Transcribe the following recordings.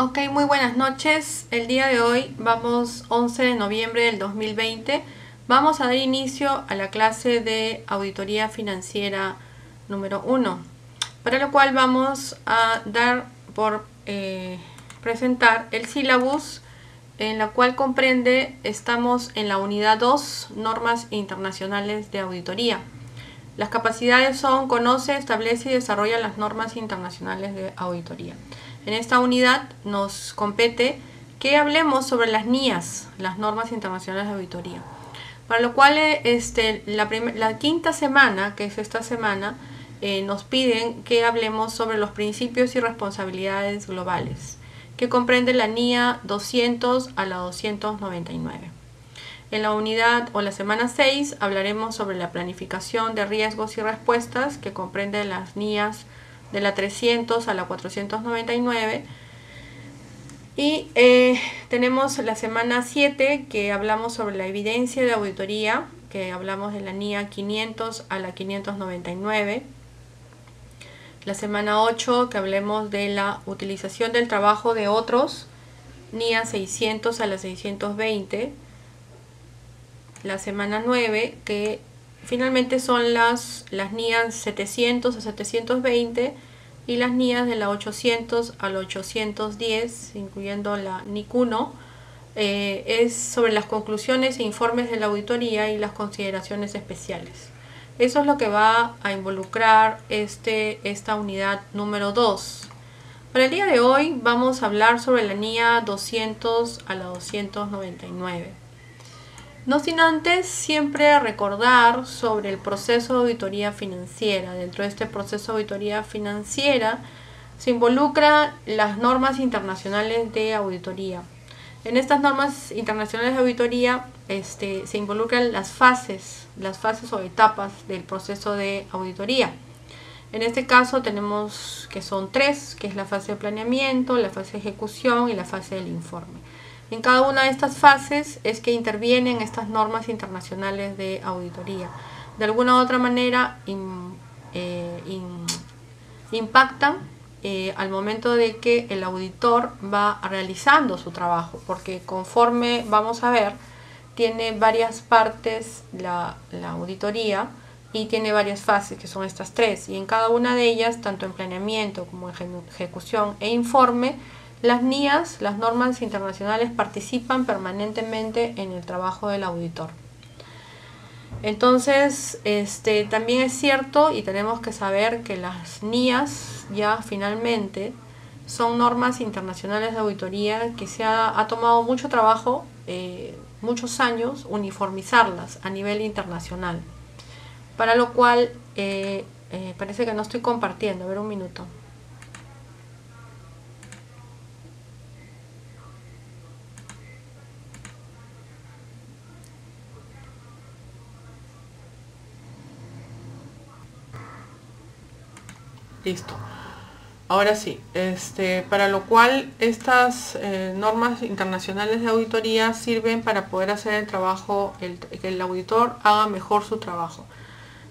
Ok, muy buenas noches. El día de hoy, 11 de noviembre del 2020, vamos a dar inicio a la clase de auditoría financiera número 1, para lo cual vamos a dar por presentar el sílabus, en la cual comprende, estamos en la unidad 2, normas internacionales de auditoría. Las capacidades son: conoce, establece y desarrolla las normas internacionales de auditoría. En esta unidad nos compete que hablemos sobre las NIAs, las normas internacionales de auditoría. Para lo cual la quinta semana, que es esta semana, nos piden que hablemos sobre los principios y responsabilidades globales, que comprende la NIA 200 a la 299. En la unidad o la semana 6 hablaremos sobre la planificación de riesgos y respuestas, que comprende las NIAs de la 300 a la 499. Y tenemos la semana 7, que hablamos sobre la evidencia de auditoría, que hablamos de la NIA 500 a la 599. La semana 8, que hablemos de la utilización del trabajo de otros, NIA 600 a la 620. La semana 9, que finalmente son las NIAs 700 a 720 y las NIAs de la 800 a la 810, incluyendo la NIC 1, es sobre las conclusiones e informes de la auditoría y las consideraciones especiales. Eso es lo que va a involucrar esta unidad número 2. Para el día de hoy vamos a hablar sobre la NIA 200 a la 299. No sin antes siempre recordar sobre el proceso de auditoría financiera. Dentro de este proceso de auditoría financiera se involucran las normas internacionales de auditoría. En estas normas internacionales de auditoría se involucran las fases o etapas del proceso de auditoría. En este caso tenemos que son 3, que es la fase de planeamiento, la fase de ejecución y la fase del informe. En cada una de estas fases es que intervienen estas normas internacionales de auditoría. De alguna u otra manera impactan al momento de que el auditor va realizando su trabajo, porque conforme vamos a ver, tiene varias partes la auditoría y tiene varias fases, que son estas 3, y en cada una de ellas, tanto en planeamiento como en ejecución e informe, las NIAs, las normas internacionales, participan permanentemente en el trabajo del auditor. Entonces, también es cierto y tenemos que saber que las NIAs ya finalmente son normas internacionales de auditoría que se ha tomado mucho trabajo, muchos años, uniformizarlas a nivel internacional. Para lo cual, parece que no estoy compartiendo. A ver, un minuto. Listo. Ahora sí, para lo cual estas normas internacionales de auditoría sirven para poder hacer el trabajo, que el auditor haga mejor su trabajo.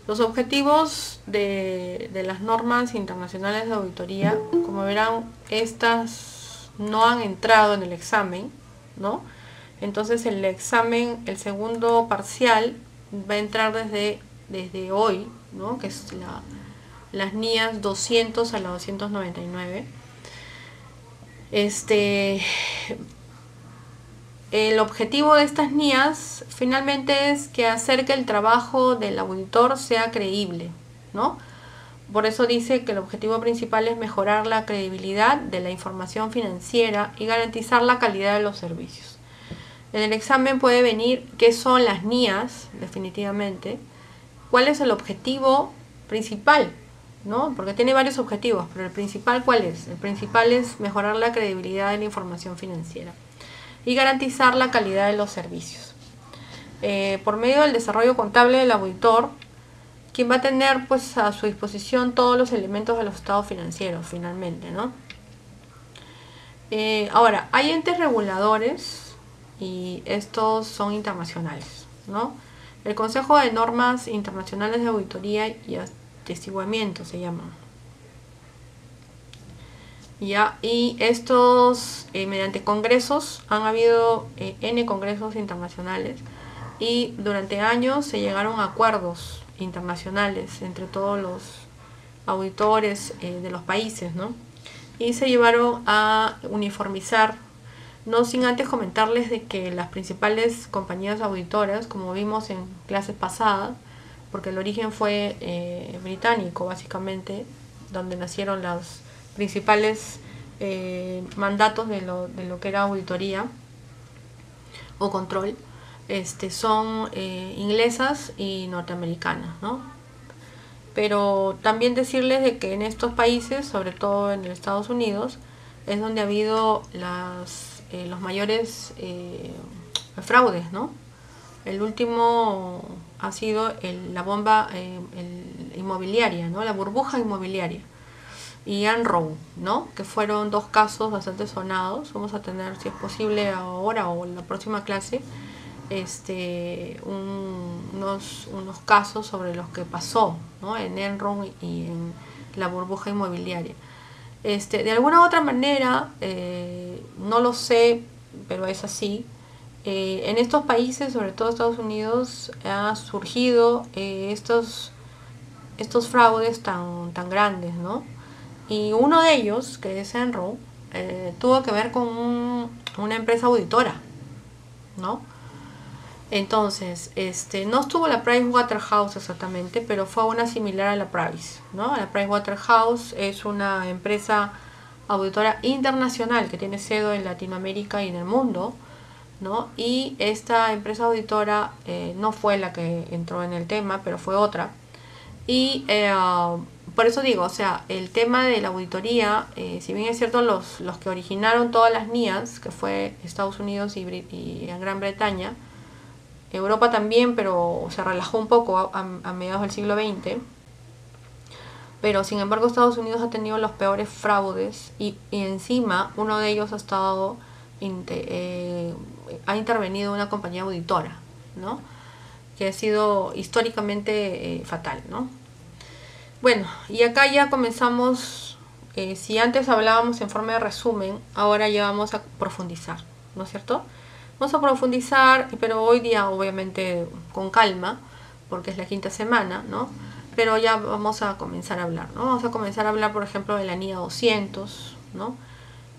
Los objetivos de las normas internacionales de auditoría, como verán, estas no han entrado en el examen, ¿no? Entonces el examen, el segundo parcial, va a entrar desde hoy, ¿no? Que es las NIAs 200 a la 299. El objetivo de estas NIAs finalmente es que hacer que el trabajo del auditor sea creíble, ¿no? Por eso dice que el objetivo principal es mejorar la credibilidad de la información financiera y garantizar la calidad de los servicios. En el examen puede venir qué son las NIAs, definitivamente, cuál es el objetivo principal, ¿no? Porque tiene varios objetivos, pero el principal, ¿cuál es? El principal es mejorar la credibilidad de la información financiera y garantizar la calidad de los servicios. Por medio del desarrollo contable del auditor, quien va a tener pues a su disposición todos los elementos de los estados financieros, finalmente, ¿no? Ahora, hay entes reguladores y estos son internacionales, ¿no? El Consejo de Normas Internacionales de Auditoría y Atestiguamiento se llama. Ya, y estos, mediante congresos, han habido N congresos internacionales y durante años se llegaron a acuerdos internacionales entre todos los auditores de los países, ¿no? Y se llevaron a uniformizar, no sin antes comentarles de que las principales compañías auditoras, como vimos en clases pasadas, porque el origen fue británico básicamente, donde nacieron los principales mandatos de lo que era auditoría o control, son inglesas y norteamericanas, ¿no? Pero también decirles de que en estos países, sobre todo en Estados Unidos, es donde ha habido los mayores fraudes, ¿no? El último ha sido la bomba inmobiliaria, ¿no? La burbuja inmobiliaria y Enron, ¿no? Que fueron dos casos bastante sonados. Vamos a tener, si es posible ahora o en la próxima clase, unos casos sobre los que pasó, ¿no? En Enron y en la burbuja inmobiliaria. De alguna u otra manera, no lo sé, pero es así. En estos países, sobre todo Estados Unidos, ha surgido estos fraudes tan grandes, ¿no? Y uno de ellos, que es Enron, tuvo que ver con una empresa auditora, ¿no? Entonces, no estuvo la Pricewaterhouse exactamente, pero fue una similar a la Price, ¿no? La Pricewaterhouse es una empresa auditora internacional que tiene sede en Latinoamérica y en el mundo, ¿no? Y esta empresa auditora no fue la que entró en el tema, pero fue otra. Y por eso digo, o sea, el tema de la auditoría, si bien es cierto, los que originaron todas las NIAs, que fue Estados Unidos y Gran Bretaña, Europa también, pero se relajó un poco a mediados del siglo XX. Pero sin embargo Estados Unidos ha tenido los peores fraudes y encima uno de ellos ha intervenido una compañía auditora, ¿no? Que ha sido históricamente fatal, ¿no? Bueno, y acá ya comenzamos, si antes hablábamos en forma de resumen, ahora ya vamos a profundizar, ¿no es cierto? Vamos a profundizar, pero hoy día obviamente con calma, porque es la quinta semana, ¿no? Pero ya vamos a comenzar a hablar, ¿no? Vamos a comenzar a hablar, por ejemplo, de la NIA 200, ¿no?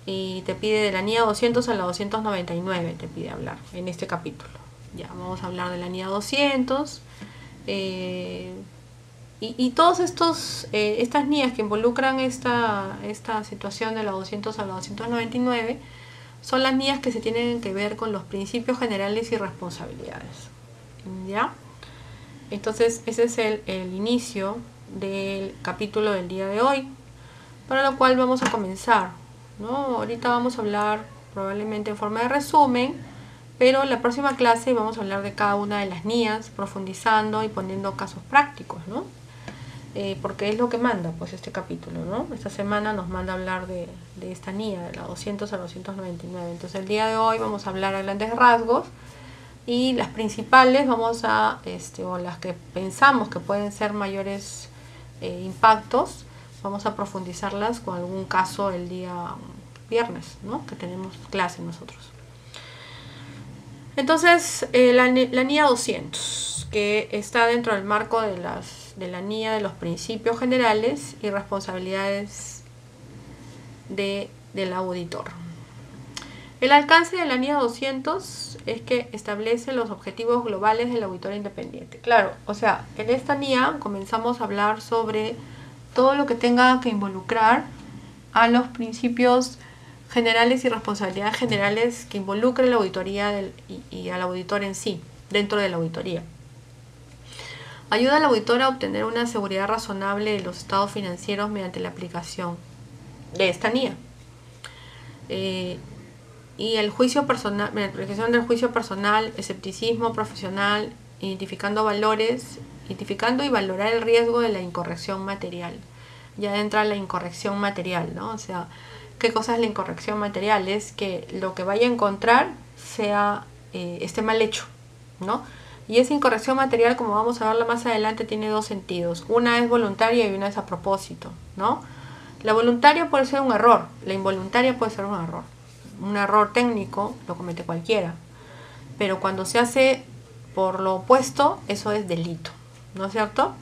Y te pide de la NIA 200 a la 299, te pide hablar en este capítulo. Ya, vamos a hablar de la NIA 200, y todos estas NIAs que involucran esta situación de la 200 a la 299 son las NIAs que se tienen que ver con los principios generales y responsabilidades, ¿ya? Entonces ese es el inicio del capítulo del día de hoy, para lo cual vamos a comenzar, ¿no? Ahorita vamos a hablar probablemente en forma de resumen, pero en la próxima clase vamos a hablar de cada una de las NIAs, profundizando y poniendo casos prácticos, ¿no? Porque es lo que manda pues este capítulo, ¿no? Esta semana nos manda a hablar de esta NIA, de la 200 a la 299. Entonces el día de hoy vamos a hablar a grandes rasgos y las principales vamos a, o las que pensamos que pueden ser mayores impactos, vamos a profundizarlas con algún caso el día viernes, ¿no? Que tenemos clase nosotros. Entonces la NIA 200, que está dentro del marco de la NIA de los principios generales y responsabilidades del auditor. El alcance de la NIA 200 es que establece los objetivos globales del auditor independiente. Claro, o sea, en esta NIA comenzamos a hablar sobre todo lo que tenga que involucrar a los principios generales y responsabilidades generales que involucre la auditoría y al auditor en sí, dentro de la auditoría. Ayuda al auditor a obtener una seguridad razonable de los estados financieros mediante la aplicación de esta NIA. Y el juicio personal, la aplicación del juicio personal, escepticismo profesional, identificando y valorar el riesgo de la incorrección material. Ya entra la incorrección material, ¿no? O sea, ¿qué cosa es la incorrección material? Es que lo que vaya a encontrar esté mal hecho, ¿no? Y esa incorrección material, como vamos a verla más adelante, tiene dos sentidos. Una es voluntaria y una es a propósito, ¿no? La voluntaria puede ser un error, la involuntaria puede ser un error. Un error técnico lo comete cualquiera, pero cuando se hace por lo opuesto, eso es delito, ¿no es cierto?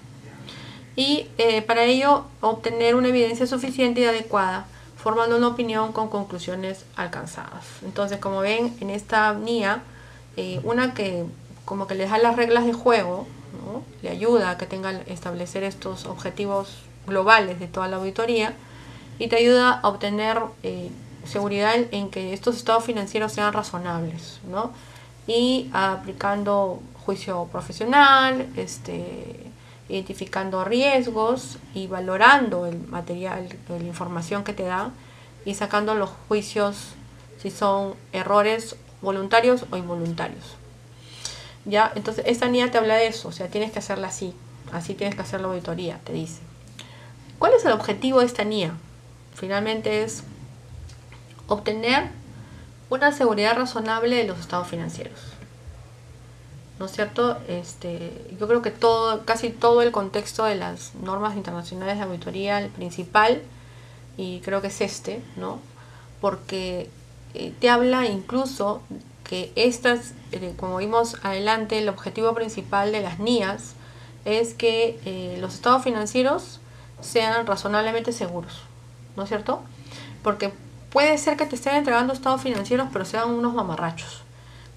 Y para ello obtener una evidencia suficiente y adecuada, formando una opinión con conclusiones alcanzadas. Entonces, como ven, en esta NIA, una que como que les da las reglas de juego, ¿no? Le ayuda a que tengan establecer estos objetivos globales de toda la auditoría y te ayuda a obtener seguridad en que estos estados financieros sean razonables, ¿no? Y aplicando juicio profesional, identificando riesgos y valorando el material, la información que te da y sacando los juicios si son errores voluntarios o involuntarios. ¿Ya? Entonces esta NIA te habla de eso, o sea, tienes que hacerla así, así tienes que hacer la auditoría, te dice. ¿Cuál es el objetivo de esta NIA? Finalmente es obtener una seguridad razonable de los estados financieros, ¿no es cierto? Yo creo que casi todo el contexto de las normas internacionales de auditoría, el principal, y creo que es ¿no? Porque te habla incluso que estas, como vimos adelante, el objetivo principal de las NIAs es que los estados financieros sean razonablemente seguros, ¿no es cierto? Porque puede ser que te estén entregando estados financieros pero sean unos mamarrachos.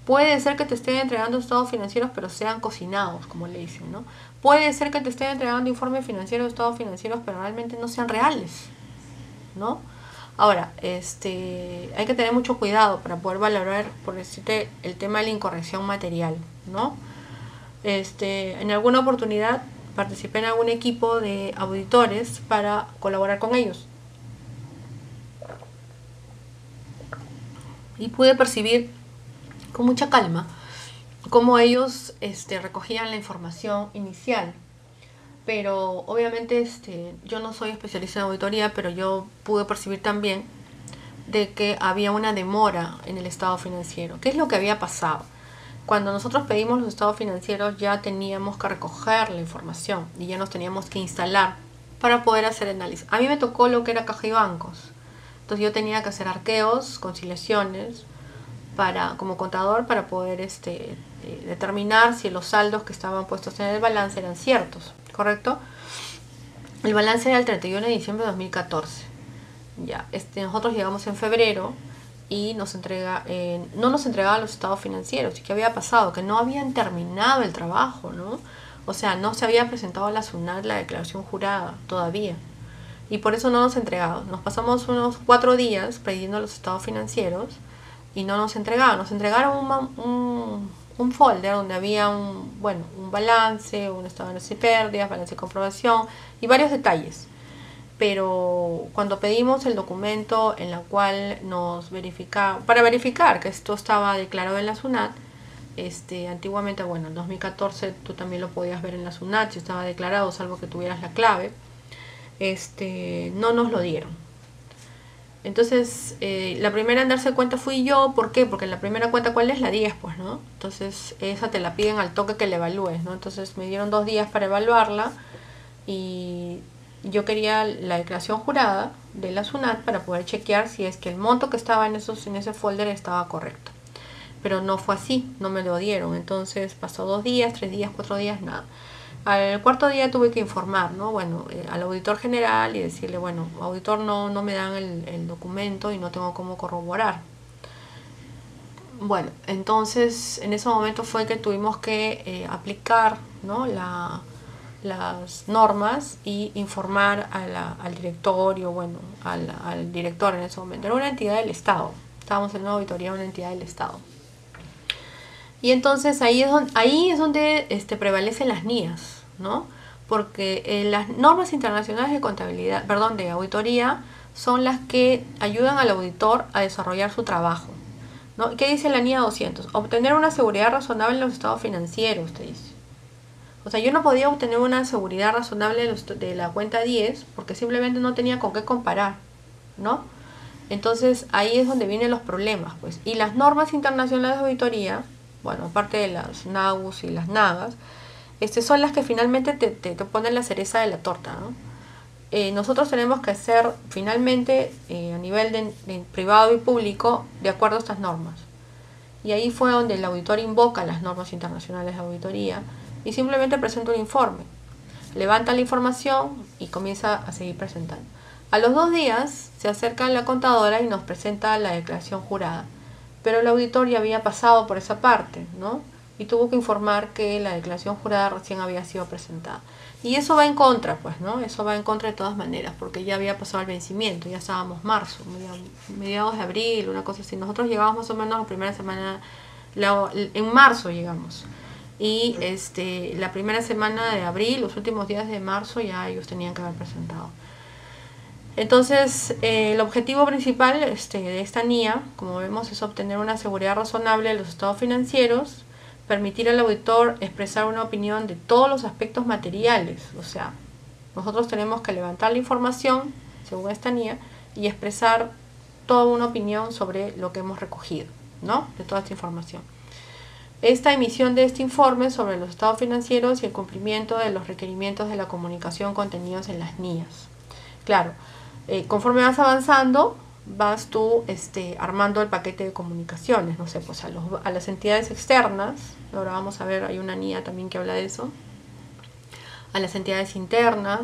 Puede ser que te estén entregando estados financieros pero sean cocinados, como le dicen, ¿no? Puede ser que te estén entregando informes financieros, estados financieros, pero realmente no sean reales, ¿no? Ahora, hay que tener mucho cuidado para poder valorar, por decirte, el tema de la incorrección material, ¿no? En alguna oportunidad participé en algún equipo de auditores para colaborar con ellos. Y pude percibir con mucha calma cómo ellos recogían la información inicial. Pero obviamente yo no soy especialista en auditoría, pero yo pude percibir también de que había una demora en el estado financiero. ¿Qué es lo que había pasado? Cuando nosotros pedimos los estados financieros ya teníamos que recoger la información y ya nos teníamos que instalar para poder hacer análisis. A mí me tocó lo que era caja y bancos. Entonces yo tenía que hacer arqueos, conciliaciones, como contador para poder determinar si los saldos que estaban puestos en el balance eran ciertos, ¿correcto? El balance era el 31 de diciembre de 2014. Ya, nosotros llegamos en febrero y no nos entregaban los estados financieros. ¿Y qué había pasado? Que no habían terminado el trabajo, ¿no? O sea, no se había presentado a la SUNAT la declaración jurada todavía. Y por eso no nos entregaban. Nos pasamos unos 4 días pidiendo los estados financieros y no nos entregaban. Nos entregaron un folder donde había un balance, un estado de ganancias y pérdidas, balance de comprobación y varios detalles. Pero cuando pedimos el documento en la cual para verificar que esto estaba declarado en la SUNAT, antiguamente, en 2014 tú también lo podías ver en la SUNAT si estaba declarado, salvo que tuvieras la clave, no nos lo dieron. Entonces, la primera en darse cuenta fui yo. ¿Por qué? Porque la primera cuenta, ¿cuál es? La 10, pues, ¿no? Entonces, esa te la piden al toque que la evalúes, ¿no? Entonces, me dieron 2 días para evaluarla y yo quería la declaración jurada de la SUNAT para poder chequear si es que el monto que estaba en ese folder estaba correcto. Pero no fue así, no me lo dieron. Entonces, pasó 2 días, 3 días, 4 días, nada. Al 4.º día tuve que informar, ¿no? Al auditor general y decirle, auditor, no me dan el documento y no tengo cómo corroborar. Entonces en ese momento fue que tuvimos que aplicar, ¿no? las normas y informar al directorio, al director en ese momento. Era una entidad del Estado, estábamos en una auditoría de una entidad del Estado. Y entonces ahí es donde prevalecen las NIAs, ¿no? Porque las normas internacionales de auditoría son las que ayudan al auditor a desarrollar su trabajo, ¿no? ¿Qué dice la NIA 200? Obtener una seguridad razonable en los estados financieros, te dice. O sea, yo no podía obtener una seguridad razonable de la cuenta 10 porque simplemente no tenía con qué comparar, ¿no? Entonces ahí es donde vienen los problemas, pues. Y las normas internacionales de auditoría, aparte de las NAUS y las NAGAS, son las que finalmente te ponen la cereza de la torta, ¿no? nosotros tenemos que hacer finalmente a nivel de privado y público de acuerdo a estas normas. Y ahí fue donde el auditor invoca las normas internacionales de auditoría y simplemente presenta un informe. Levanta la información y comienza a seguir presentando. A los 2 días se acerca la contadora y nos presenta la declaración jurada. Pero el auditor ya había pasado por esa parte, ¿no? Y tuvo que informar que la declaración jurada recién había sido presentada. Y eso va en contra, pues, ¿no? Eso va en contra de todas maneras, porque ya había pasado el vencimiento, ya estábamos marzo, mediados de abril, una cosa así. Nosotros llegamos más o menos la primera semana, en marzo llegamos. Y la primera semana de abril, los últimos días de marzo, ya ellos tenían que haber presentado. Entonces, el objetivo principal de esta NIA, como vemos, es obtener una seguridad razonable de los estados financieros, permitir al auditor expresar una opinión de todos los aspectos materiales. O sea, nosotros tenemos que levantar la información, según esta NIA, y expresar toda una opinión sobre lo que hemos recogido, ¿no? De toda esta información. Esta emisión de este informe sobre los estados financieros y el cumplimiento de los requerimientos de la comunicación contenidos en las NIAs. Claro, conforme vas avanzando, vas tú armando el paquete de comunicaciones, no sé, pues a las entidades externas, ahora vamos a ver, hay una NIA también que habla de eso, a las entidades internas,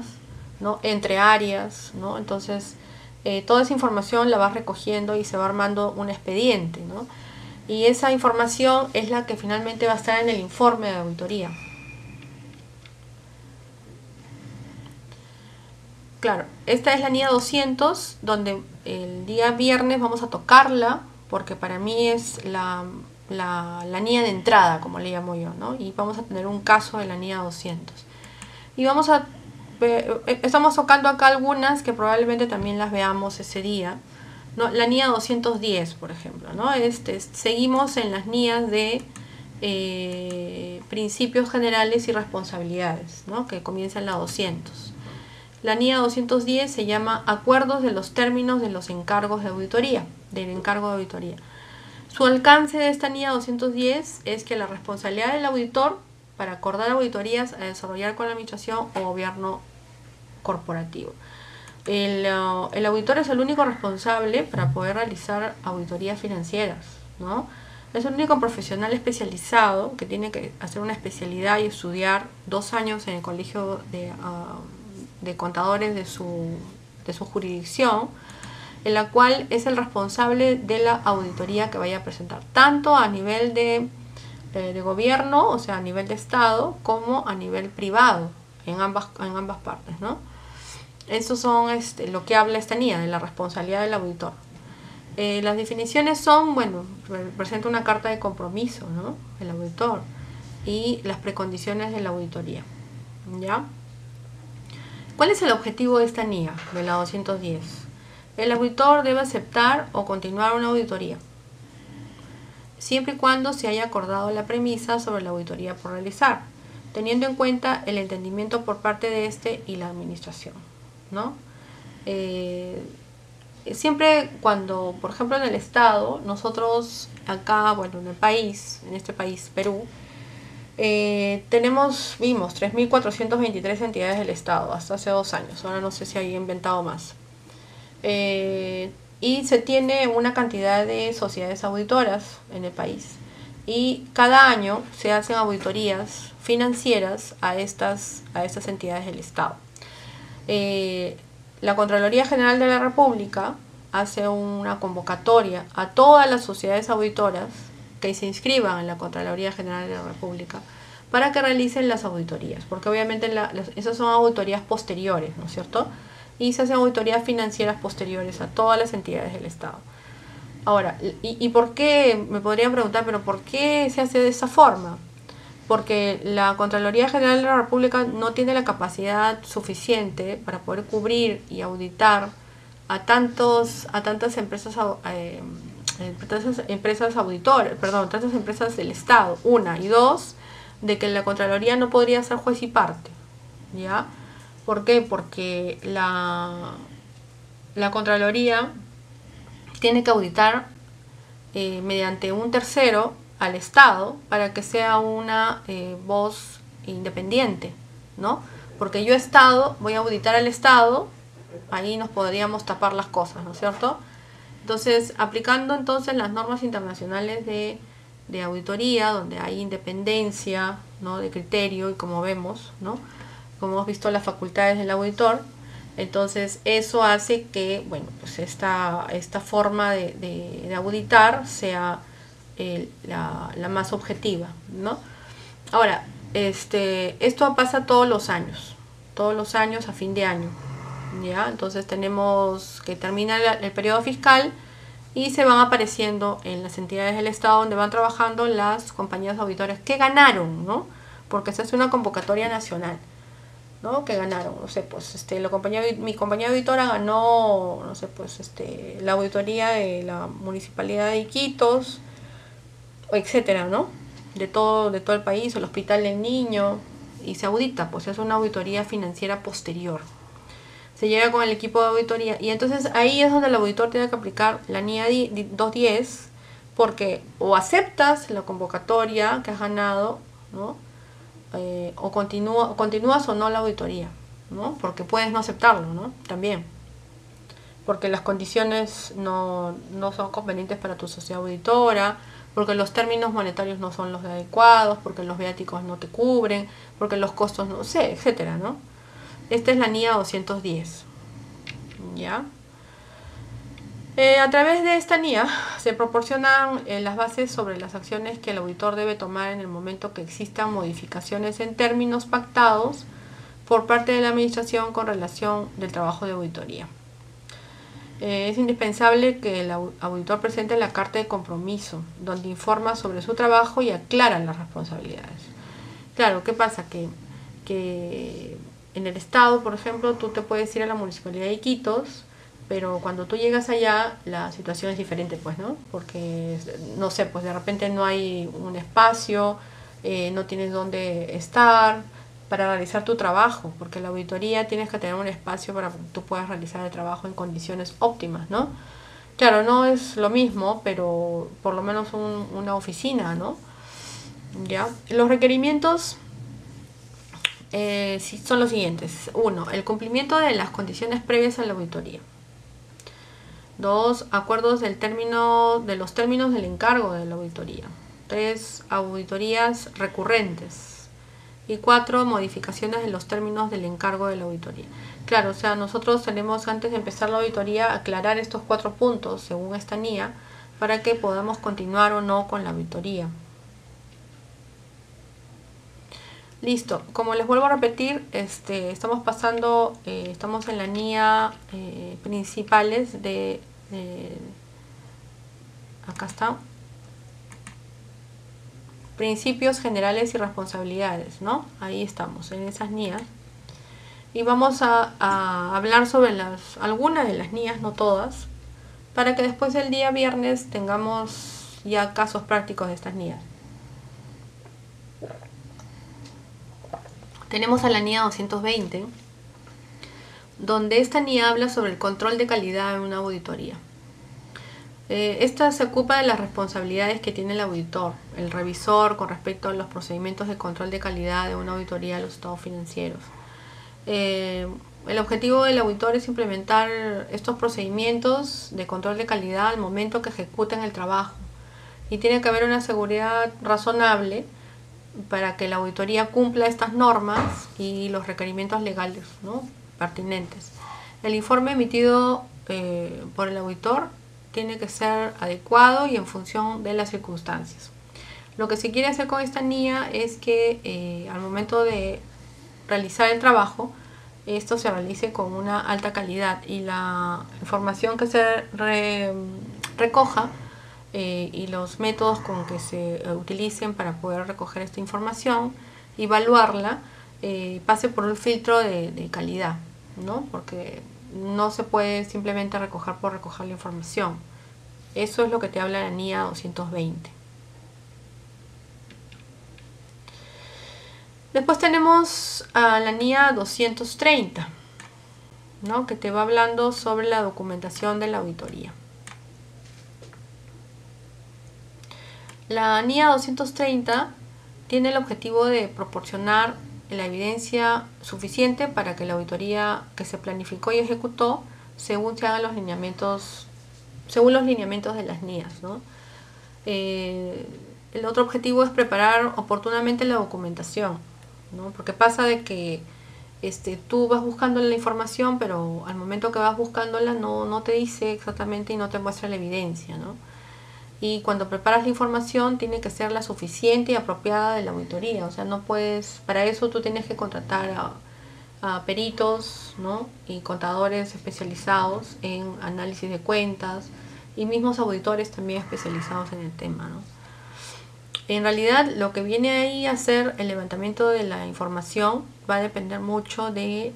¿no? Entre áreas, ¿no? Entonces, toda esa información la vas recogiendo y se va armando un expediente, ¿no? Y esa información es la que finalmente va a estar en el informe de auditoría. Claro, esta es la NIA 200, donde el día viernes vamos a tocarla, porque para mí es la NIA de entrada, como le llamo yo, ¿no? Y vamos a tener un caso de la NIA 200. Y vamos a ver, estamos tocando acá algunas que probablemente también las veamos ese día, ¿no? La NIA 210, por ejemplo, ¿no? Seguimos en las NIAs de principios generales y responsabilidades, ¿no? Que comienza en la 200. La NIA 210 se llama Acuerdos de los términos de los encargos de auditoría, del encargo de auditoría. Su alcance de esta NIA 210 es que la responsabilidad del auditor para acordar auditorías a desarrollar con la administración o gobierno corporativo. El auditor es el único responsable para poder realizar auditorías financieras, ¿no? Es el único profesional especializado que tiene que hacer una especialidad y estudiar 2 años en el colegio de contadores de su jurisdicción, en la cual es el responsable de la auditoría que vaya a presentar, tanto a nivel de gobierno, o sea, a nivel de Estado, como a nivel privado, en ambas partes, ¿no? Eso son lo que habla esta NIA, de la responsabilidad del auditor. Las definiciones son, bueno, presenta una carta de compromiso, ¿no? El auditor, y las precondiciones de la auditoría, ¿ya? ¿Cuál es el objetivo de esta NIA, de la 210? El auditor debe aceptar o continuar una auditoría, siempre y cuando se haya acordado la premisa sobre la auditoría por realizar, teniendo en cuenta el entendimiento por parte de y la administración, ¿no? Siempre cuando, por ejemplo, en el Estado, nosotros acá, bueno, en este país, Perú, vimos 3.423 entidades del Estado hasta hace 2 años, ahora no sé si hay inventado más. Y se tiene una cantidad de sociedades auditoras en el país. Y cada año se hacen auditorías financieras a estas entidades del Estado. La Contraloría General de la República hace una convocatoria a todas las sociedades auditoras que se inscriban en la Contraloría General de la República para que realicen las auditorías, porque obviamente esas son auditorías posteriores, ¿no es cierto? Y se hacen auditorías financieras posteriores a todas las entidades del Estado. Ahora, ¿y por qué? Me podrían preguntar, ¿pero por qué se hace de esa forma? Porque la Contraloría General de la República no tiene la capacidad suficiente para poder cubrir y auditar a tantas empresas tantas empresas del Estado, una, y dos, de que la Contraloría no podría ser juez y parte, ¿ya? ¿Por qué? Porque la Contraloría tiene que auditar mediante un tercero al Estado para que sea una voz independiente, ¿no? Porque yo voy a auditar al Estado ahí nos podríamos tapar las cosas, ¿no es cierto? Entonces, aplicando entonces las normas internacionales de auditoría, donde hay independencia, ¿no?, de criterio, y como vemos, ¿no?, como hemos visto las facultades del auditor, entonces eso hace que, bueno, pues esta forma de auditar sea la más objetiva, ¿no? Ahora, esto pasa todos los años a fin de año, ¿ya? Entonces tenemos que termina el periodo fiscal y se van apareciendo en las entidades del Estado donde van trabajando las compañías auditoras que ganaron, ¿no? Porque se hace una convocatoria nacional, ¿no? Que ganaron, no sé, pues mi compañía auditora ganó, no sé, pues la auditoría de la Municipalidad de Iquitos, etcétera, ¿no? De todo el país, el Hospital del Niño, y se audita, pues es una auditoría financiera posterior. Se llega con el equipo de auditoría y entonces ahí es donde el auditor tiene que aplicar la NIA 210, porque o aceptas la convocatoria que has ganado, ¿no? O continúas o no la auditoría, ¿no? Porque puedes no aceptarlo, ¿no? También, porque las condiciones no son convenientes para tu sociedad auditora, porque los términos monetarios no son los adecuados, porque los viáticos no te cubren, porque los costos no sé, etcétera, ¿no? Esta es la NIA 210, ¿ya? A través de esta NIA se proporcionan las bases sobre las acciones que el auditor debe tomar en el momento que existan modificaciones en términos pactados por parte de la administración con relación del trabajo de auditoría. Es indispensable que el auditor presente la carta de compromiso, donde informa sobre su trabajo y aclara las responsabilidades. Claro, ¿qué pasa? Que en el Estado, por ejemplo, tú te puedes ir a la Municipalidad de Iquitos, pero cuando tú llegas allá la situación es diferente, pues, ¿no? Porque, no sé, pues de repente no hay un espacio, no tienes dónde estar para realizar tu trabajo, porque la auditoría tienes que tener un espacio para que tú puedas realizar el trabajo en condiciones óptimas, ¿no? Claro, no es lo mismo, pero por lo menos una oficina, ¿no? ¿Ya? Los requerimientos son los siguientes. 1. El cumplimiento de las condiciones previas a la auditoría. 2. Acuerdos de los términos del encargo de la auditoría. 3. Auditorías recurrentes. Y 4. Modificaciones de los términos del encargo de la auditoría. Claro, o sea, nosotros tenemos, antes de empezar la auditoría, aclarar estos 4 puntos según esta NIA para que podamos continuar o no con la auditoría. Listo, como les vuelvo a repetir, estamos pasando, estamos en la NIA principales acá está, principios generales y responsabilidades, ¿no? Ahí estamos, en esas NIAs. Y vamos a hablar sobre algunas de las NIAs, no todas, para que después el día viernes tengamos ya casos prácticos de estas NIAs. Tenemos a la NIA 220, donde esta NIA habla sobre el control de calidad en una auditoría. Esta se ocupa de las responsabilidades que tiene el auditor, el revisor, con respecto a los procedimientos de control de calidad de una auditoría de los estados financieros. El objetivo del auditor es implementar estos procedimientos de control de calidad al momento que ejecuten el trabajo. Y tiene que haber una seguridad razonable para que la auditoría cumpla estas normas y los requerimientos legales, ¿no?, pertinentes. El informe emitido por el auditor tiene que ser adecuado y en función de las circunstancias. Lo que se quiere hacer con esta NIA es que al momento de realizar el trabajo, esto se realice con una alta calidad y la información que se recoja y los métodos con que se utilicen para poder recoger esta información, evaluarla, pase por un filtro de calidad, ¿no? Porque no se puede simplemente recoger por recoger la información. Eso es lo que te habla la NIA 220. Después tenemos a la NIA 230, ¿no?, que te va hablando sobre la documentación de la auditoría. La NIA 230 tiene el objetivo de proporcionar la evidencia suficiente para que la auditoría que se planificó y ejecutó según se hagan los lineamientos, según los lineamientos de las NIAs, ¿no? El otro objetivo es preparar oportunamente la documentación, ¿no? Porque pasa de que tú vas buscando la información, pero al momento que vas buscándola no te dice exactamente y no te muestra la evidencia, ¿no? Y cuando preparas la información tiene que ser la suficiente y apropiada de la auditoría. O sea, no puedes, para eso tú tienes que contratar a peritos, ¿no? Y contadores especializados en análisis de cuentas y mismos auditores también especializados en el tema, ¿no? En realidad lo que viene ahí a ser el levantamiento de la información va a depender mucho del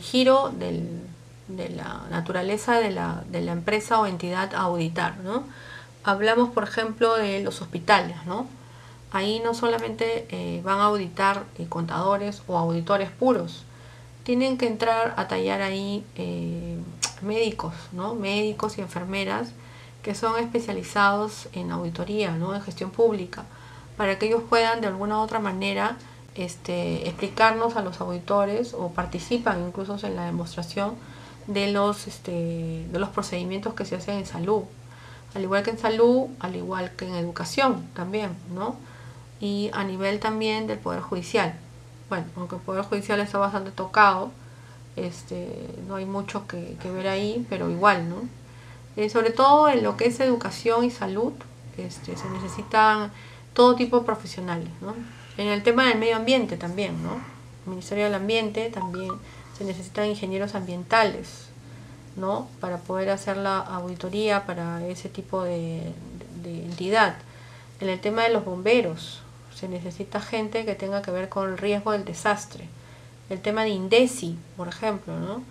giro de la naturaleza de la empresa o entidad a auditar, ¿no? Hablamos, por ejemplo, de los hospitales, ¿no? Ahí no solamente van a auditar contadores o auditores puros, tienen que entrar a tallar ahí médicos, ¿no? Médicos y enfermeras que son especializados en auditoría, ¿no? En gestión pública, para que ellos puedan de alguna u otra manera explicarnos a los auditores o participan incluso en la demostración de los procedimientos que se hacen en salud, al igual que en salud, al igual que en educación también, ¿no? Y a nivel también del Poder Judicial. Bueno, aunque el Poder Judicial está bastante tocado, no hay mucho que ver ahí, pero igual, ¿no? Sobre todo en lo que es educación y salud, se necesitan todo tipo de profesionales, ¿no? En el tema del medio ambiente también, ¿no? El Ministerio del Ambiente también se necesitan ingenieros ambientales, ¿no? Para poder hacer la auditoría para ese tipo de entidad. En el tema de los bomberos, se necesita gente que tenga que ver con el riesgo del desastre. El tema de INDECI, por ejemplo, ¿no?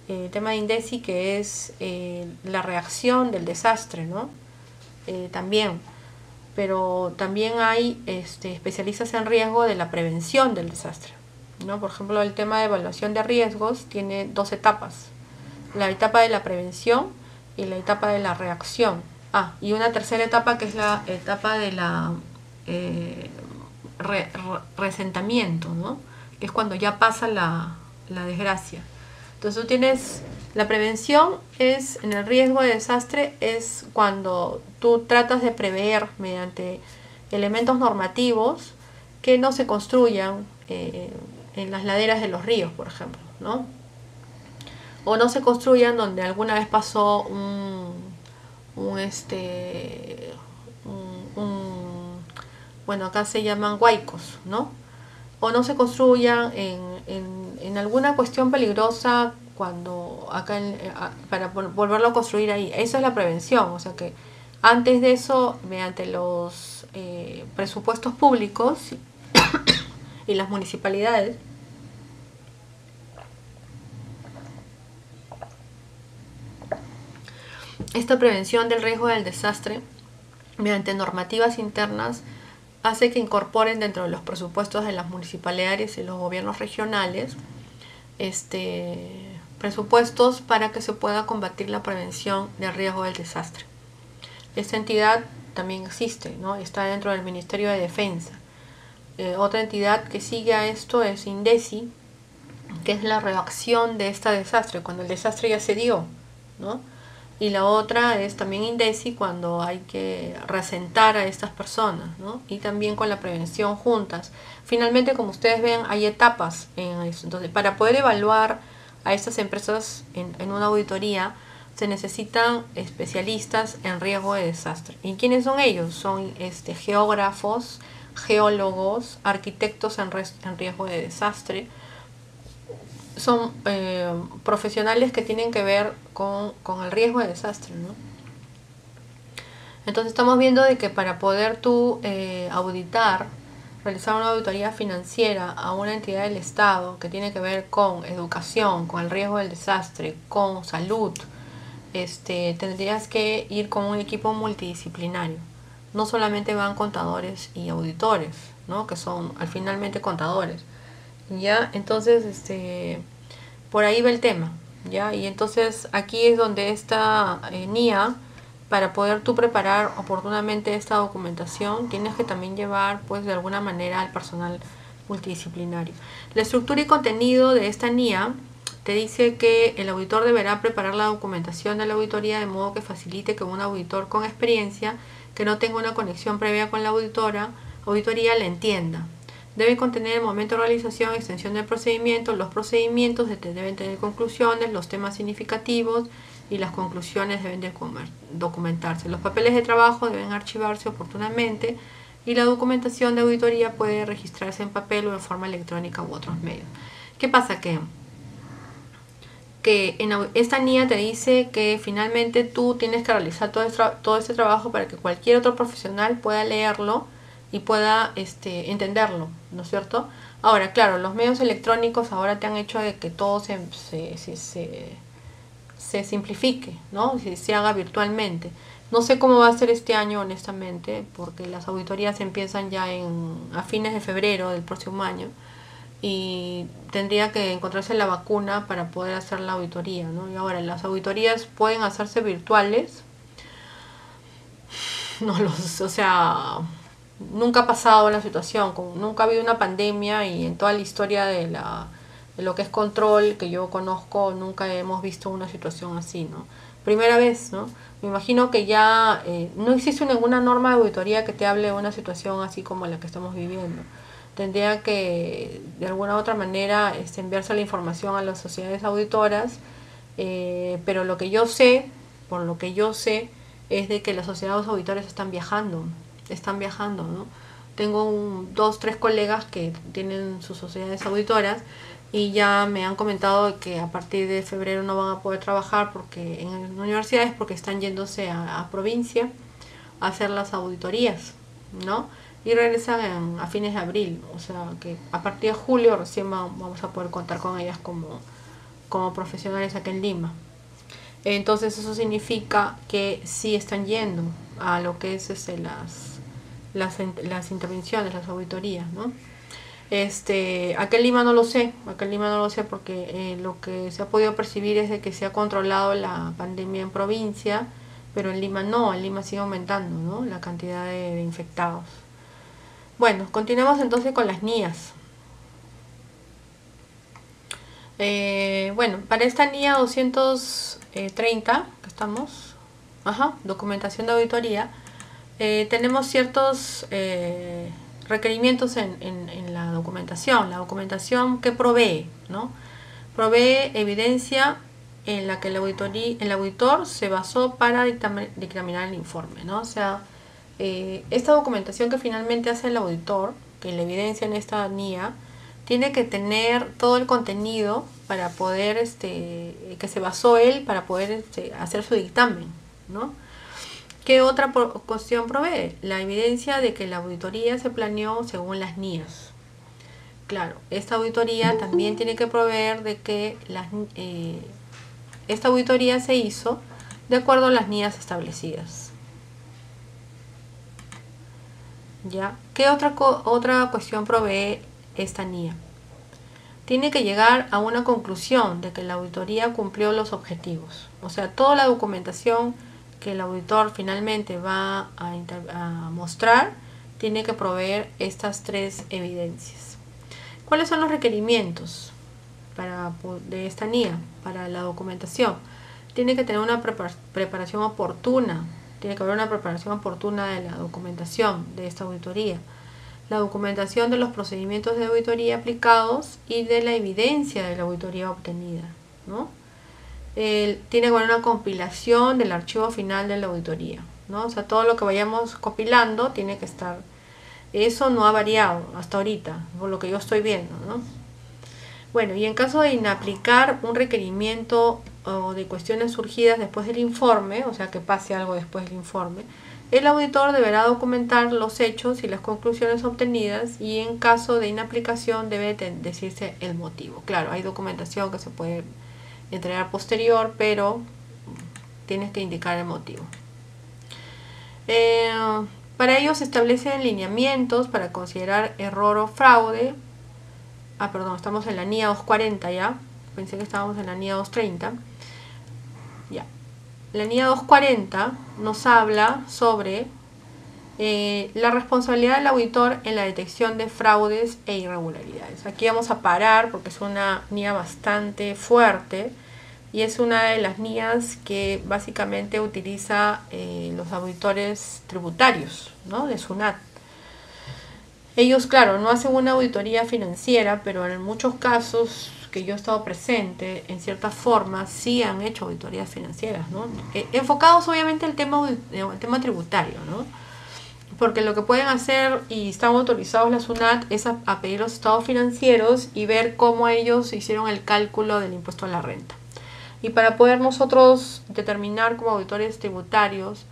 El tema de INDECI, que es la reacción del desastre, ¿no? También. Pero también hay especialistas en riesgo de la prevención del desastre, ¿no? Por ejemplo, el tema de evaluación de riesgos tiene dos etapas: la etapa de la prevención y la etapa de la reacción. Y una tercera etapa, que es la etapa de la resentamiento, ¿no? Que es cuando ya pasa la desgracia. Entonces tú tienes, la prevención es, en el riesgo de desastre, es cuando tú tratas de prever mediante elementos normativos que no se construyan en las laderas de los ríos, por ejemplo, ¿no? O no se construyan donde alguna vez pasó bueno, acá se llaman huaicos, ¿no? O no se construyan en alguna cuestión peligrosa cuando acá para volverlo a construir ahí. Esa es la prevención. O sea que antes de eso, mediante los presupuestos públicos y las municipalidades, esta prevención del riesgo del desastre mediante normativas internas hace que incorporen dentro de los presupuestos de las municipalidades y los gobiernos regionales presupuestos para que se pueda combatir la prevención del riesgo del desastre. Esta entidad también existe, ¿no? Está dentro del Ministerio de Defensa. Otra entidad que sigue a esto es INDECI, que es la reacción de este desastre, cuando el desastre ya se dio, ¿no? Y la otra es también INDECI, cuando hay que reasentar a estas personas, ¿no? Y también con la prevención juntas. Finalmente, como ustedes ven, hay etapas en eso. Entonces, para poder evaluar a estas empresas en una auditoría, se necesitan especialistas en riesgo de desastre. ¿Y quiénes son ellos? Son geógrafos, geólogos, arquitectos en riesgo de desastre. Son profesionales que tienen que ver con el riesgo de desastre, ¿no? Entonces estamos viendo de que para poder tú auditar, realizar una auditoría financiera a una entidad del Estado que tiene que ver con educación, con el riesgo del desastre, con salud, tendrías que ir con un equipo multidisciplinario. No solamente van contadores y auditores, ¿no? Que son finalmente contadores. Ya, entonces por ahí va el tema, ya, y entonces aquí es donde esta NIA, para poder tú preparar oportunamente esta documentación, tienes que también llevar pues de alguna manera al personal multidisciplinario. La estructura y contenido de esta NIA te dice que el auditor deberá preparar la documentación de la auditoría de modo que facilite que un auditor con experiencia que no tenga una conexión previa con la auditoría la entienda. Debe contener el momento de realización, extensión del procedimiento, los procedimientos deben tener conclusiones, los temas significativos y las conclusiones deben documentarse. Los papeles de trabajo deben archivarse oportunamente y la documentación de auditoría puede registrarse en papel o en forma electrónica u otros medios. ¿Qué pasa? Que en esta NIA te dice que finalmente tú tienes que realizar todo este trabajo para que cualquier otro profesional pueda leerlo y pueda entenderlo, ¿no es cierto? Ahora, claro, los medios electrónicos ahora te han hecho de que todo se simplifique, ¿no? Se haga virtualmente. No sé cómo va a ser este año, honestamente, porque las auditorías empiezan ya a fines de febrero del próximo año y tendría que encontrarse la vacuna para poder hacer la auditoría, ¿no? Y ahora, las auditorías pueden hacerse virtuales. O sea, nunca ha pasado una situación, nunca ha habido una pandemia y en toda la historia de lo que es control que yo conozco, nunca hemos visto una situación así, ¿no? Primera vez, ¿no? Me imagino que ya no existe ninguna norma de auditoría que te hable de una situación así como la que estamos viviendo. Tendría que, de alguna u otra manera, enviarse la información a las sociedades auditoras, pero por lo que yo sé, es de que las sociedades auditoras están viajando, ¿no? Tengo 2, 3 colegas que tienen sus sociedades auditoras y ya me han comentado que a partir de febrero no van a poder trabajar porque en universidades porque están yéndose a provincia a hacer las auditorías, ¿no? Y regresan a fines de abril, o sea que a partir de julio recién vamos a poder contar con ellas como profesionales aquí en Lima. Entonces eso significa que sí están yendo a lo que es las intervenciones, las auditorías, ¿no? Acá en Lima no lo sé, porque lo que se ha podido percibir es de que se ha controlado la pandemia en provincia, pero en Lima no, en Lima sigue aumentando, ¿no? La cantidad de infectados. Bueno, continuemos entonces con las NIAs. Bueno, para esta NIA 230 que estamos, documentación de auditoría, tenemos ciertos requerimientos en la documentación. La documentación que provee, ¿no? Provee evidencia en la que el auditor se basó para dictaminar el informe, ¿no? O sea, esta documentación que finalmente hace el auditor, que la evidencia en esta NIA, tiene que tener todo el contenido para poder, que se basó él para poder hacer su dictamen, ¿no? ¿Qué otra cuestión provee? La evidencia de que la auditoría se planeó según las NIAs. Claro, esta auditoría también tiene que proveer de que esta auditoría se hizo de acuerdo a las NIAs establecidas. ¿Ya? ¿Qué otra cuestión provee esta NIA? Tiene que llegar a una conclusión de que la auditoría cumplió los objetivos. O sea, toda la documentación que el auditor finalmente va a mostrar tiene que proveer estas 3 evidencias. ¿Cuáles son los requerimientos de esta NIA para la documentación? Tiene que tener una preparación oportuna. Tiene que haber una preparación oportuna de la documentación de esta auditoría. La documentación de los procedimientos de auditoría aplicados y de la evidencia de la auditoría obtenida, ¿no? Tiene que haber una compilación del archivo final de la auditoría, ¿no? O sea, todo lo que vayamos compilando tiene que estar. Eso no ha variado hasta ahorita, por lo que yo estoy viendo, ¿no? Bueno, y en caso de inaplicar un requerimiento o de cuestiones surgidas después del informe, o sea, que pase algo después del informe, el auditor deberá documentar los hechos y las conclusiones obtenidas y en caso de inaplicación debe decirse el motivo. Claro, hay documentación que se puede entregar posterior, pero tienes que indicar el motivo. Para ello se establecen lineamientos para considerar error o fraude. Perdón, estamos en la NIA 240 ya. Pensé que estábamos en la NIA 230. Ya. La NIA 240 nos habla sobre La responsabilidad del auditor en la detección de fraudes e irregularidades. Aquí vamos a parar porque es una NIA bastante fuerte y es una de las NIAs que básicamente utiliza los auditores tributarios, ¿no?, de SUNAT. Ellos, claro, no hacen una auditoría financiera, pero en muchos casos que yo he estado presente, en cierta forma, sí han hecho auditorías financieras, ¿no? Enfocados obviamente al tema tributario, ¿no? Porque lo que pueden hacer, y están autorizados la SUNAT, es a pedir los estados financieros y ver cómo ellos hicieron el cálculo del impuesto a la renta. Y para poder nosotros determinar como auditores tributarios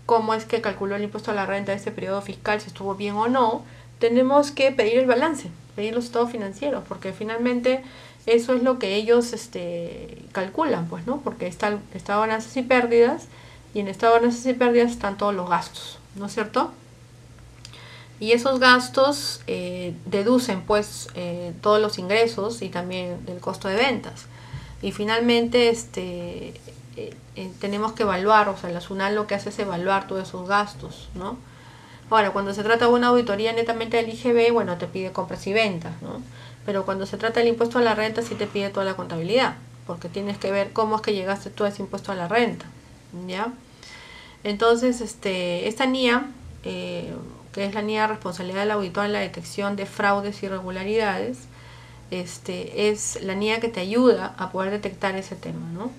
cómo es que calculó el impuesto a la renta de este periodo fiscal, si estuvo bien o no, tenemos que pedir el balance, pedir los estados financieros, porque finalmente eso es lo que ellos calculan, pues, ¿no? Porque está el estado de ganancias y pérdidas, y en el estado de ganancias y pérdidas están todos los gastos, ¿no es cierto? Y esos gastos deducen, pues, todos los ingresos y también del costo de ventas. Y finalmente tenemos que evaluar, o sea, la SUNAT lo que hace es evaluar todos esos gastos, ¿no? Ahora, cuando se trata de una auditoría netamente del IGB, bueno, te pide compras y ventas, ¿no? Pero cuando se trata del impuesto a la renta, sí te pide toda la contabilidad, porque tienes que ver cómo es que llegaste tú a ese impuesto a la renta, ¿ya? Entonces, esta NIA, que es la NIA responsabilidad del auditor en la detección de fraudes y irregularidades, es la NIA que te ayuda a poder detectar ese tema, ¿no?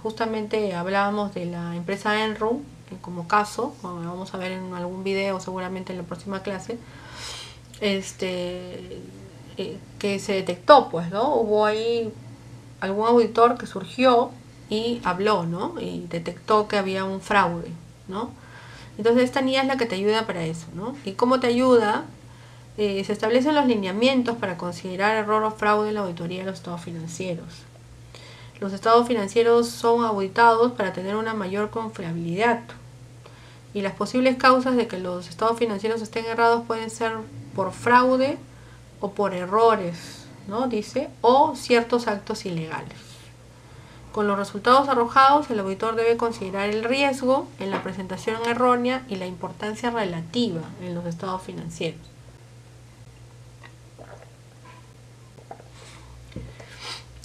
Justamente hablábamos de la empresa Enru como caso, vamos a ver en algún video seguramente en la próxima clase, que se detectó, pues, ¿no? Hubo ahí algún auditor que surgió y habló, ¿no? Y detectó que había un fraude, ¿no? Entonces esta NIA es la que te ayuda para eso, ¿no? ¿Y cómo te ayuda? Se establecen los lineamientos para considerar error o fraude en la auditoría de los estados financieros. Los estados financieros son auditados para tener una mayor confiabilidad. Y las posibles causas de que los estados financieros estén errados pueden ser por fraude o por errores, ¿no? Dice, o ciertos actos ilegales. Con los resultados arrojados, el auditor debe considerar el riesgo en la presentación errónea y la importancia relativa en los estados financieros.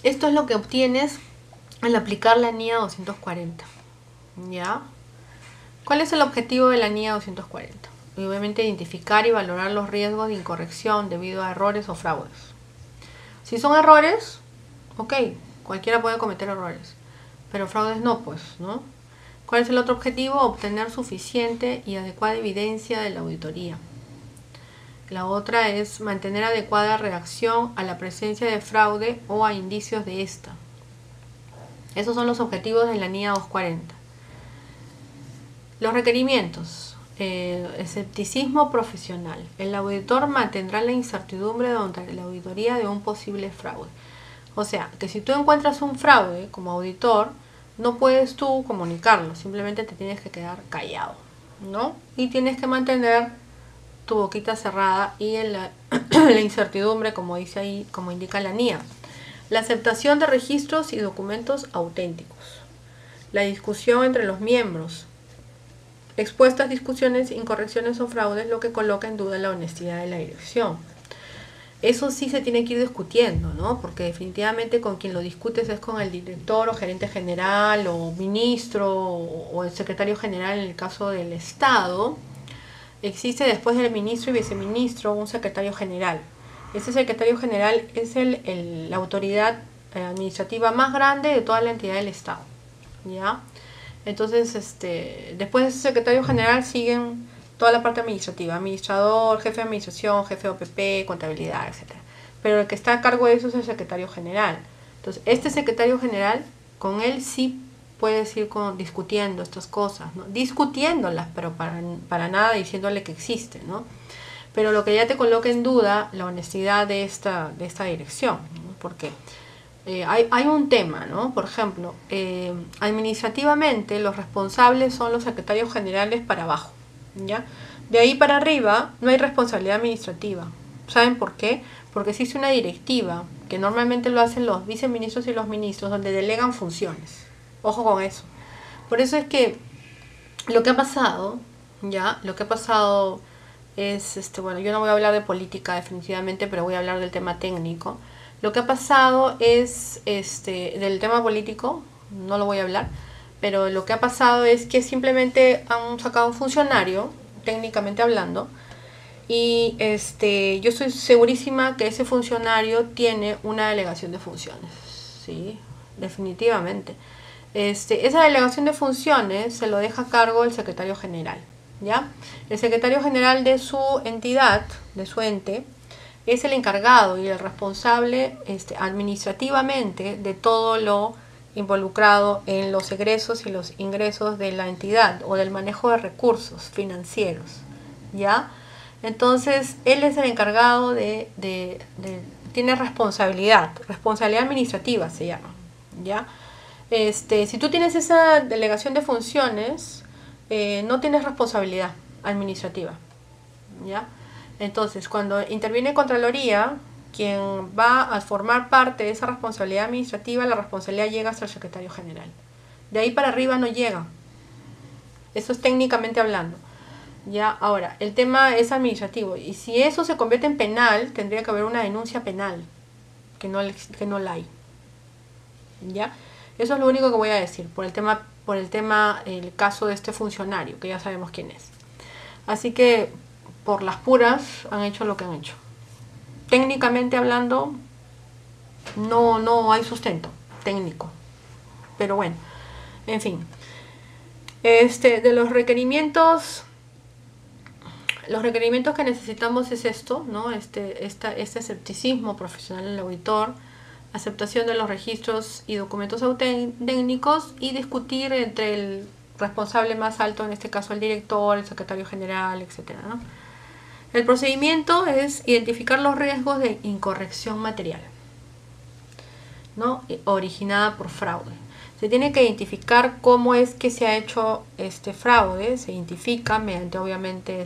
Esto es lo que obtienes al aplicar la NIA 240, ¿ya? ¿Cuál es el objetivo de la NIA 240? Obviamente identificar y valorar los riesgos de incorrección debido a errores o fraudes. Si son errores, ok, cualquiera puede cometer errores, pero fraudes no, pues, ¿no? ¿Cuál es el otro objetivo? Obtener suficiente y adecuada evidencia de la auditoría. La otra es mantener adecuada reacción a la presencia de fraude o a indicios de esta. Esos son los objetivos de la NIA 240. Los requerimientos. Escepticismo profesional. El auditor mantendrá la incertidumbre durante la auditoría de un posible fraude. O sea, que si tú encuentras un fraude como auditor, no puedes tú comunicarlo, simplemente te tienes que quedar callado, ¿no? Y tienes que mantener tu boquita cerrada y en la incertidumbre, como dice ahí, como indica la NIA. La aceptación de registros y documentos auténticos. La discusión entre los miembros. Expuestas discusiones, incorrecciones o fraudes, lo que coloca en duda la honestidad de la dirección. Eso sí se tiene que ir discutiendo, ¿no? Porque definitivamente con quien lo discutes es con el director o gerente general o ministro o el secretario general en el caso del Estado. Existe después del ministro y viceministro un secretario general. Ese secretario general es la autoridad administrativa más grande de toda la entidad del Estado, ¿ya? Entonces, después de ese secretario general siguen toda la parte administrativa, administrador, jefe de administración, jefe de OPP, contabilidad, etc. Pero el que está a cargo de eso es el secretario general. Entonces, este secretario general, con él sí puedes ir discutiendo estas cosas, ¿no? Discutiéndolas, pero para nada diciéndole que existe, ¿no? Pero lo que ya te coloca en duda la honestidad de esta dirección, ¿no? Porque hay un tema, ¿no? Por ejemplo, administrativamente los responsables son los secretarios generales para abajo, ¿ya? De ahí para arriba no hay responsabilidad administrativa. ¿Saben por qué? Porque existe una directiva, que normalmente lo hacen los viceministros y los ministros, donde delegan funciones. Ojo con eso. Por eso es que lo que ha pasado, Ya, lo que ha pasado es, bueno, yo no voy a hablar de política definitivamente, pero voy a hablar del tema técnico. Lo que ha pasado es, del tema político, no lo voy a hablar, pero lo que ha pasado es que simplemente han sacado un funcionario, técnicamente hablando, y yo estoy segurísima que ese funcionario tiene una delegación de funciones, sí, definitivamente. Esa delegación de funciones se lo deja a cargo el secretario general, ¿ya? El secretario general de su entidad, de su ente, es el encargado y el responsable administrativamente de todo lo involucrado en los egresos y los ingresos de la entidad o del manejo de recursos financieros, ¿ya? Entonces, él es el encargado tiene responsabilidad administrativa se llama, ¿ya? Si tú tienes esa delegación de funciones, no tienes responsabilidad administrativa, ¿ya? Entonces, cuando interviene Contraloría, quien va a formar parte de esa responsabilidad administrativa, la responsabilidad llega hasta el secretario general. De ahí para arriba no llega. Eso es técnicamente hablando. Ya, ahora, el tema es administrativo. Y si eso se convierte en penal, tendría que haber una denuncia penal, que no la hay. ¿Ya? Eso es lo único que voy a decir por el tema, el caso de este funcionario, que ya sabemos quién es. Así que, por las puras, han hecho lo que han hecho. Técnicamente hablando, no hay sustento técnico. Pero bueno, en fin. De los requerimientos que necesitamos es esto, ¿no? Este escepticismo profesional del auditor, aceptación de los registros y documentos técnicos y discutir entre el responsable más alto, en este caso el director, el secretario general, etcétera, ¿no? El procedimiento es identificar los riesgos de incorrección material, ¿no? Originada por fraude. Se tiene que identificar cómo es que se ha hecho este fraude, se identifica mediante obviamente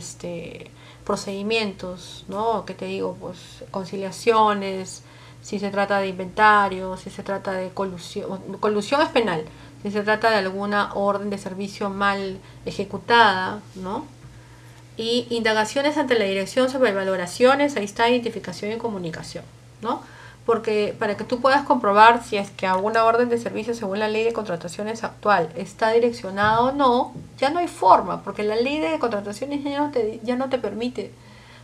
procedimientos, ¿no? ¿Qué te digo? Pues conciliaciones, si se trata de inventario, si se trata de colusión es penal, si se trata de alguna orden de servicio mal ejecutada, ¿no? Y indagaciones ante la dirección sobre valoraciones, ahí está identificación y comunicación, ¿no? Porque para que tú puedas comprobar si es que alguna orden de servicio según la ley de contrataciones actual está direccionada o no, ya no hay forma, porque la ley de contrataciones ya no te permite,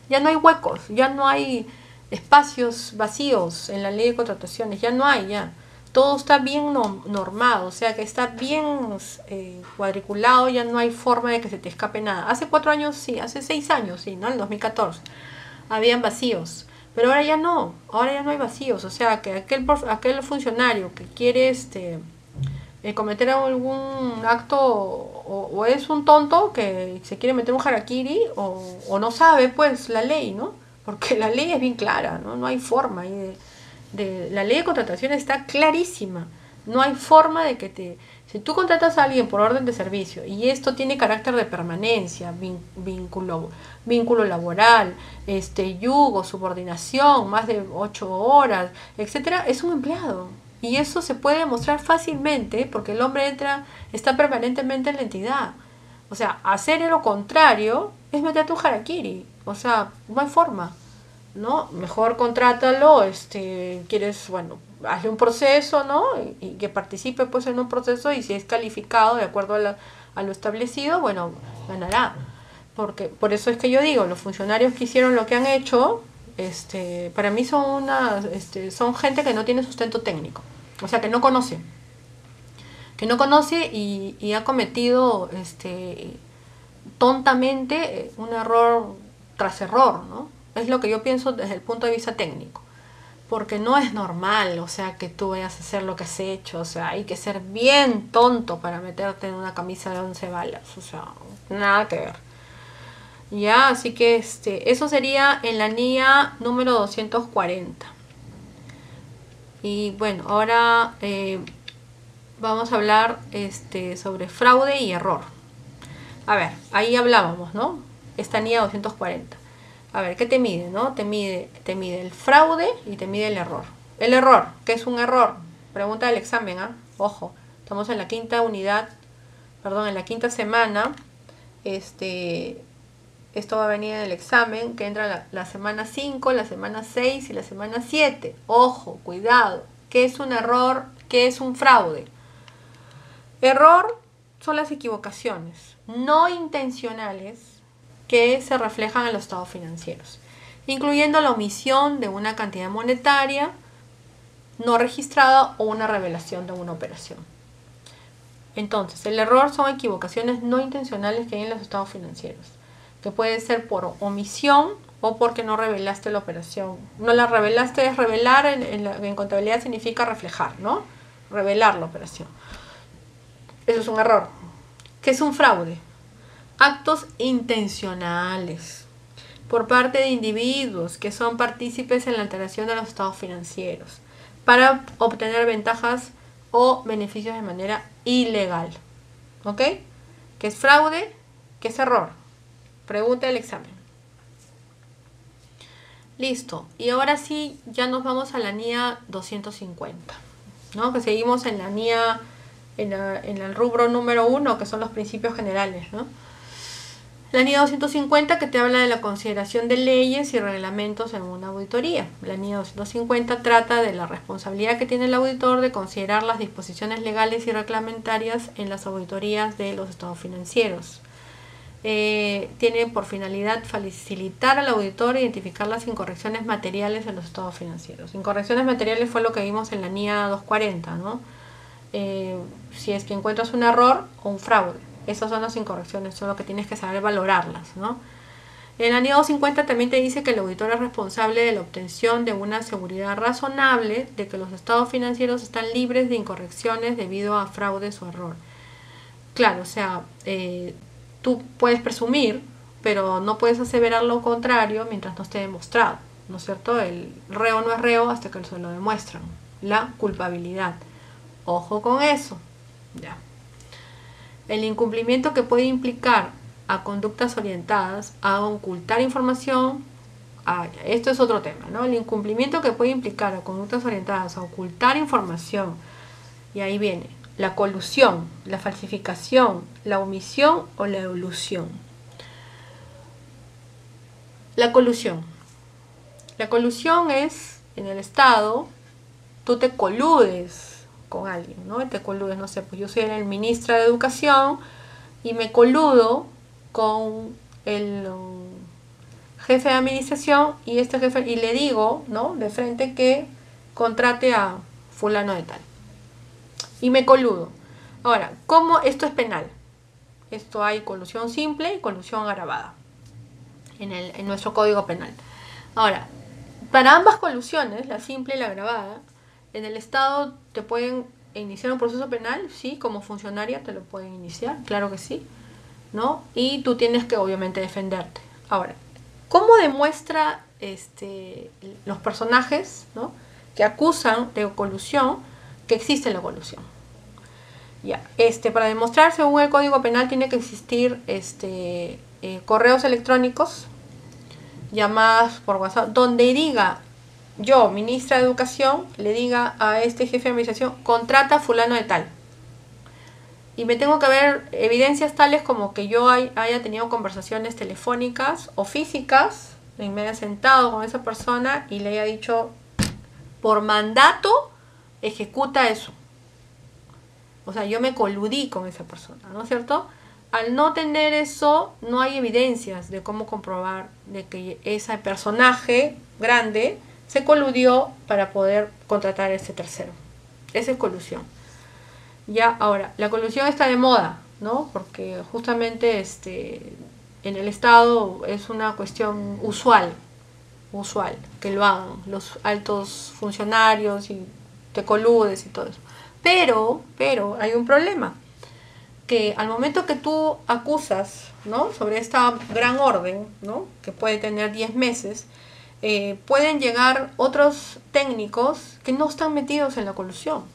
ya no hay huecos, ya no hay espacios vacíos en la ley de contrataciones, ya no hay, ya. Todo está bien normado, o sea que está bien cuadriculado, ya no hay forma de que se te escape nada. Hace 4 años sí, hace 6 años sí, ¿no? En el 2014 habían vacíos, pero ahora ya no hay vacíos, o sea que aquel funcionario que quiere cometer algún acto o es un tonto que se quiere meter un harakiri o no sabe pues la ley, ¿no? Porque la ley es bien clara, no hay forma la ley de contratación está clarísima. No hay forma de que si tú contratas a alguien por orden de servicio y esto tiene carácter de permanencia, vínculo laboral, yugo, subordinación, más de 8 horas, etcétera, es un empleado. Y eso se puede demostrar fácilmente porque el hombre está permanentemente en la entidad. O sea, hacer lo contrario es meterte un harakiri. O sea, no hay forma, ¿no? Mejor contrátalo, quieres, bueno, hazle un proceso, ¿no? Y que participe pues en un proceso y si es calificado de acuerdo a lo establecido, bueno, ganará. Porque por eso es que yo digo, los funcionarios que hicieron lo que han hecho, para mí son gente que no tiene sustento técnico, o sea, que no conoce y ha cometido tontamente un error tras error, ¿no? Es lo que yo pienso desde el punto de vista técnico. Porque no es normal, o sea, que tú vayas a hacer lo que has hecho. O sea, hay que ser bien tonto para meterte en una camisa de 11 balas. O sea, nada que ver. Ya, así que eso sería en la NIA número 240. Y bueno, ahora vamos a hablar sobre fraude y error. A ver, ahí hablábamos, ¿no? Esta NIA 240. A ver, ¿qué te mide, no? Te mide el fraude y te mide el error. El error, ¿qué es un error? Pregunta del examen, ¿ah? Ojo, estamos en la quinta unidad, perdón, en la quinta semana Esto va a venir en el examen, que entra la semana 5, la semana 6 y la semana 7. Ojo, cuidado. ¿Qué es un error? ¿Qué es un fraude? Error son las equivocaciones no intencionales que se reflejan en los estados financieros, incluyendo la omisión de una cantidad monetaria no registrada o una revelación de una operación. Entonces, el error son equivocaciones no intencionales que hay en los estados financieros, que puede ser por omisión o porque no revelaste la operación. No la revelaste, es revelar, en contabilidad significa reflejar, ¿no? Revelar la operación. Eso es un error. ¿Qué es un fraude? Actos intencionales por parte de individuos que son partícipes en la alteración de los estados financieros para obtener ventajas o beneficios de manera ilegal. ¿Ok? ¿Qué es fraude? ¿Qué es error? Pregunta del examen. Listo. Y ahora sí, ya nos vamos a la NIA 250, ¿no? Que seguimos en la NIA, en el rubro número 1, que son los principios generales, ¿no? La NIA 250, que te habla de la consideración de leyes y reglamentos en una auditoría. La NIA 250 trata de la responsabilidad que tiene el auditor de considerar las disposiciones legales y reglamentarias en las auditorías de los estados financieros. Tiene por finalidad facilitar al auditor identificar las incorrecciones materiales en los estados financieros. Incorrecciones materiales fue lo que vimos en la NIA 240, ¿no? Si es que encuentras un error o un fraude. Esas son las incorrecciones, son lo que tienes que saber valorarlas, ¿no? En la NIA 250 también te dice que el auditor es responsable de la obtención de una seguridad razonable de que los estados financieros están libres de incorrecciones debido a fraudes o error. Claro, o sea, tú puedes presumir, pero no puedes aseverar lo contrario mientras no esté demostrado, ¿no es cierto? El reo no es reo hasta que se lo demuestran. La culpabilidad. Ojo con eso. Ya. El incumplimiento que puede implicar a conductas orientadas a ocultar información. Esto es otro tema, ¿no? El incumplimiento que puede implicar a conductas orientadas a ocultar información. Y ahí viene la colusión, la falsificación, la omisión o la elusión. La colusión. La colusión es, en el Estado, tú te coludes con alguien, ¿no? Te coludes, no sé, pues yo soy el ministro de Educación y me coludo con el jefe de administración y este jefe, y le digo, ¿no? De frente que contrate a fulano de tal. Y me coludo. Ahora, ¿cómo esto es penal? Esto hay colusión simple y colusión agravada en nuestro código penal. Ahora, para ambas colusiones, la simple y la agravada, en el Estado te pueden iniciar un proceso penal, sí, como funcionaria te lo pueden iniciar, claro que sí, ¿no? Y tú tienes que obviamente defenderte. Ahora, ¿cómo demuestra los personajes, ¿no?, que acusan de colusión que existe la colusión? Ya, para demostrar, según el Código Penal, tiene que existir correos electrónicos, llamadas por WhatsApp, donde diga, yo, ministra de Educación, le diga a este jefe de administración, contrata a fulano de tal. Y me tengo que ver evidencias tales como que yo haya tenido conversaciones telefónicas o físicas, y me haya sentado con esa persona y le haya dicho, por mandato, ejecuta eso. O sea, yo me coludí con esa persona, ¿no es cierto? Al no tener eso, no hay evidencias de cómo comprobar de que ese personaje grande se coludió para poder contratar a ese tercero. Esa es colusión. Ya, ahora, la colusión está de moda, ¿no? Porque justamente en el Estado es una cuestión usual que lo hagan los altos funcionarios y te coludes y todo eso. Pero hay un problema, que al momento que tú acusas, ¿no?, sobre esta gran orden, ¿no?, que puede tener 10 meses, pueden llegar otros técnicos que no están metidos en la colusión,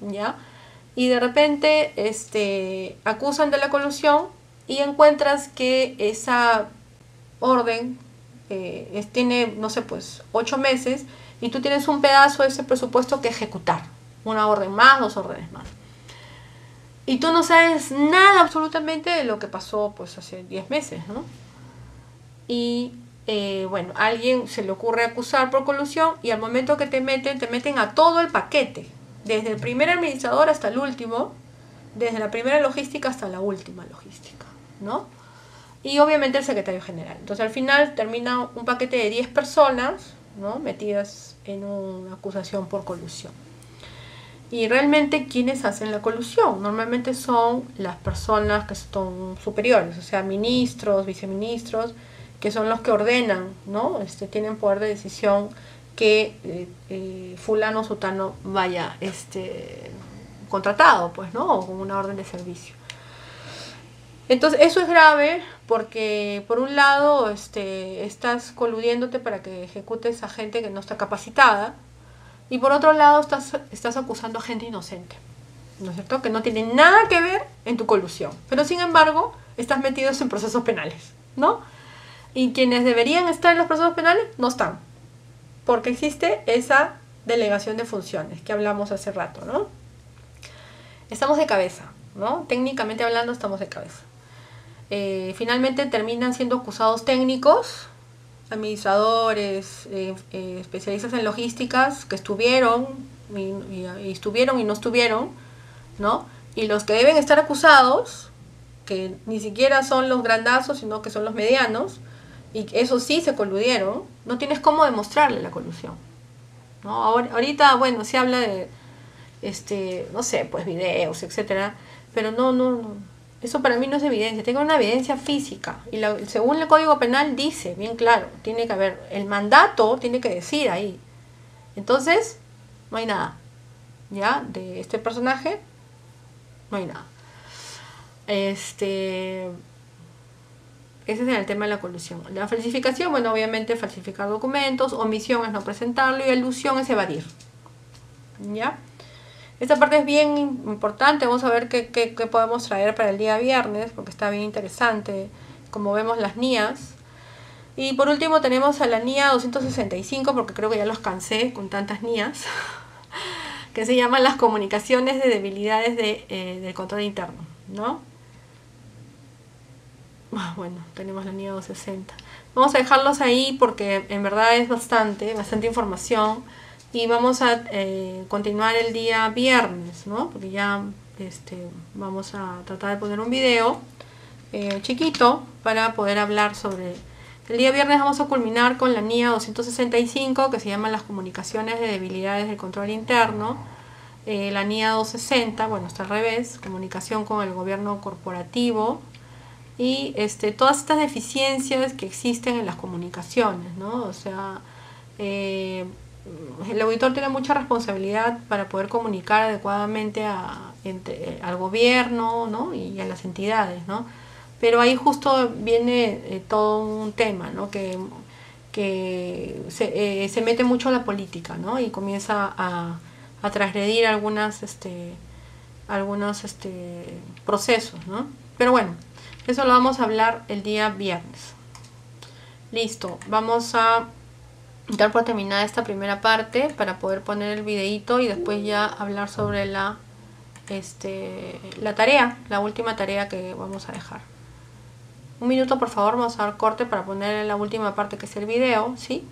¿ya? Y de repente acusan de la colusión y encuentras que esa orden tiene, no sé, pues 8 meses y tú tienes un pedazo de ese presupuesto que ejecutar. Una orden más, 2 órdenes más. Y tú no sabes nada absolutamente de lo que pasó pues hace 10 meses, ¿no? Y bueno, a alguien se le ocurre acusar por colusión y al momento que te meten a todo el paquete, desde el primer administrador hasta el último, desde la primera logística hasta la última logística, ¿no? Y obviamente el secretario general. Entonces al final termina un paquete de 10 personas, ¿no?, metidas en una acusación por colusión. Y realmente, ¿quiénes hacen la colusión? Normalmente son las personas que son superiores, o sea, ministros, viceministros, que son los que ordenan, ¿no? Tienen poder de decisión que fulano o sutano vaya contratado, pues, ¿no? O con una orden de servicio. Entonces, eso es grave porque, por un lado, estás coludiéndote para que ejecutes a gente que no está capacitada, y por otro lado estás acusando a gente inocente, ¿no es cierto?, que no tiene nada que ver en tu colusión, pero sin embargo estás metidos en procesos penales, ¿no? Y quienes deberían estar en los procesos penales no están, porque existe esa delegación de funciones que hablamos hace rato, ¿no? Estamos de cabeza, ¿no? Técnicamente hablando estamos de cabeza. Finalmente terminan siendo acusados técnicos, administradores, especialistas en logísticas que estuvieron estuvieron y no estuvieron, ¿no? Y los que deben estar acusados, que ni siquiera son los grandazos, sino que son los medianos, y eso sí se coludieron, no tienes cómo demostrarle la colusión, ¿no? Ahorita, bueno, se habla de, no sé, pues videos, etcétera, pero no. Eso para mí no es evidencia, tengo una evidencia física. Y según el Código Penal dice, bien claro, tiene que haber, el mandato tiene que decir ahí. Entonces, no hay nada, ¿ya? De este personaje, no hay nada. Ese es el tema de la colusión. La falsificación, bueno, obviamente falsificar documentos, omisión es no presentarlo y elusión es evadir, ¿ya? Esta parte es bien importante, vamos a ver qué podemos traer para el día viernes, porque está bien interesante, como vemos las NIAs. Y por último tenemos a la NIA 265, porque creo que ya los cansé con tantas NIAs, que se llaman las comunicaciones de debilidades del control interno, ¿no? Bueno, tenemos la NIA 260. Vamos a dejarlos ahí porque en verdad es bastante información. Y vamos a continuar el día viernes, ¿no? Porque ya vamos a tratar de poner un video chiquito para poder hablar sobre... El día viernes vamos a culminar con la NIA 265, que se llama las comunicaciones de debilidades del control interno. La NIA 260, bueno, está al revés, comunicación con el gobierno corporativo. Y todas estas deficiencias que existen en las comunicaciones, ¿no? O sea... el auditor tiene mucha responsabilidad para poder comunicar adecuadamente al gobierno, ¿no?, y a las entidades, ¿no? Pero ahí justo viene todo un tema, ¿no?, que se mete mucho la política, ¿no?, y comienza a transgredir algunos procesos, ¿no? Pero bueno, eso lo vamos a hablar el día viernes. Listo, vamos a dar por terminada esta primera parte para poder poner el videito y después ya hablar sobre la tarea, la última tarea que vamos a dejar. Un minuto, por favor, vamos a dar corte para poner la última parte, que es el video, ¿sí?